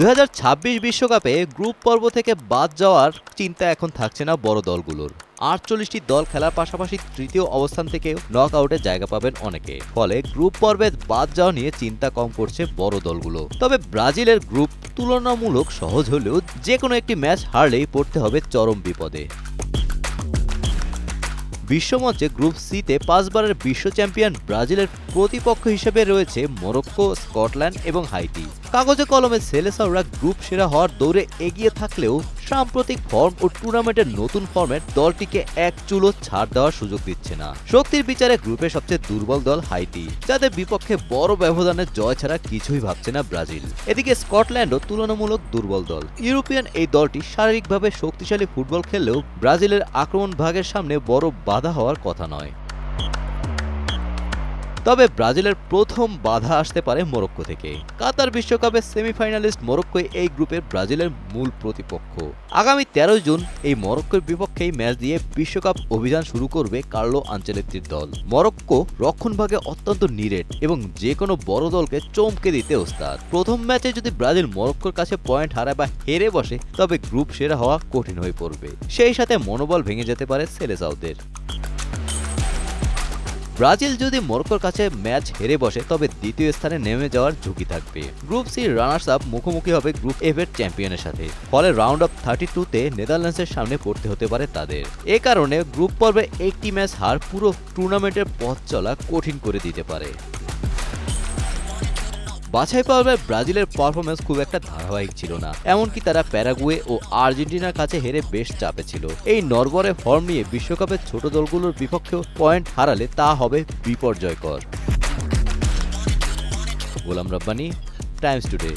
2026 বিশ্বকাপে গ্রুপ পর্ব থেকে বাদ যাওয়ার চিন্তা এখন থাকছে না বড় দলগুলোর। 48টি দল খেলার পাশাপাশি তৃতীয় অবস্থান থেকে নক আউটে জায়গা পাবেন অনেকে, ফলে গ্রুপ পর্বে বাদ যাওয়া নিয়ে চিন্তা কম করছে বড় দলগুলো। তবে ব্রাজিলের গ্রুপ তুলনামূলক সহজ হলেও যে কোনো একটি ম্যাচ হারলেই পড়তে হবে চরম বিপদে। বিশ্বমঞ্চে গ্রুপ সিতে 5 বারের বিশ্ব চ্যাম্পিয়ন ব্রাজিলের প্রতিপক্ষ হিসেবে রয়েছে মরক্কো, স্কটল্যান্ড এবং হাইতি। কাগজে কলমে সেলেসাওরা গ্রুপ সেরা হওয়ার দৌড়ে এগিয়ে থাকলেও সাম্প্রতিক ফর্ম ও টুর্নামেন্টের নতুন ফর্মেট দলটিকে এক চুলো ছাড় দেওয়ার সুযোগ দিচ্ছে না। শক্তির বিচারে গ্রুপে সবচেয়ে দুর্বল দল হাইতি, যাদের বিপক্ষে বড় ব্যবধানে জয় ছাড়া কিছুই ভাবছে না ব্রাজিল। এদিকে স্কটল্যান্ডও তুলনামূলক দুর্বল দল। ইউরোপিয়ান এই দলটি শারীরিকভাবে শক্তিশালী ফুটবল খেললেও ব্রাজিলের আক্রমণ ভাগের সামনে বড় বাধা হওয়ার কথা নয়। তবে ব্রাজিলের প্রথম বাধা আসতে পারে মরক্কো থেকে। কাতার বিশ্বকাপের সেমিফাইনালিস্ট মরক্কোই এই গ্রুপের ব্রাজিলের মূল প্রতিপক্ষ। আগামী 13 জুন এই মরক্কোর বিপক্ষেই ম্যাচ দিয়ে বিশ্বকাপ অভিযান শুরু করবে কার্লো আনচেলত্তির দল। মরক্কো রক্ষণভাগে অত্যন্ত নিরেট এবং যে কোনো বড় দলকে চমকে দিতে ওস্তাদ। প্রথম ম্যাচে যদি ব্রাজিল মরক্কোর কাছে পয়েন্ট হারায় বা হেরে বসে, তবে গ্রুপ সেরা হওয়া কঠিন হয়ে পড়বে। সেই সাথে মনোবল ভেঙে যেতে পারে সেলেসাওদের। ব্রাজিল যদি মরক্কোর কাছে ম্যাচ হেরে বসে, তবে দ্বিতীয় স্থানে নেমে যাওয়ার ঝুঁকি থাকবে। গ্রুপ সি রানার্স আপ মুখোমুখি হবে গ্রুপ এফ এর চ্যাম্পিয়নের সাথে, ফলে রাউন্ড অফ 32-তে নেদারল্যান্ডসের সামনে পড়তে হতে পারে তাদের। এ কারণে গ্রুপ পর্বে একটি ম্যাচ হার পুরো টুর্নামেন্টের পথ চলা কঠিন করে দিতে পারে। বাছাই পর্বে ব্রাজিলের পারফরমেন্স খুব একটা ধারাবাহিক ছিল না, এমনকি তারা প্যারাগুয়ে ও আর্জেন্টিনার কাছে হেরে বেশ চাপে ছিল। এই নড়বড়ে ফর্ম নিয়ে বিশ্বকাপের ছোট দলগুলোর বিপক্ষেও পয়েন্ট হারালে তা হবে বিপর্যয়কর। Golam Rabbani, Times today.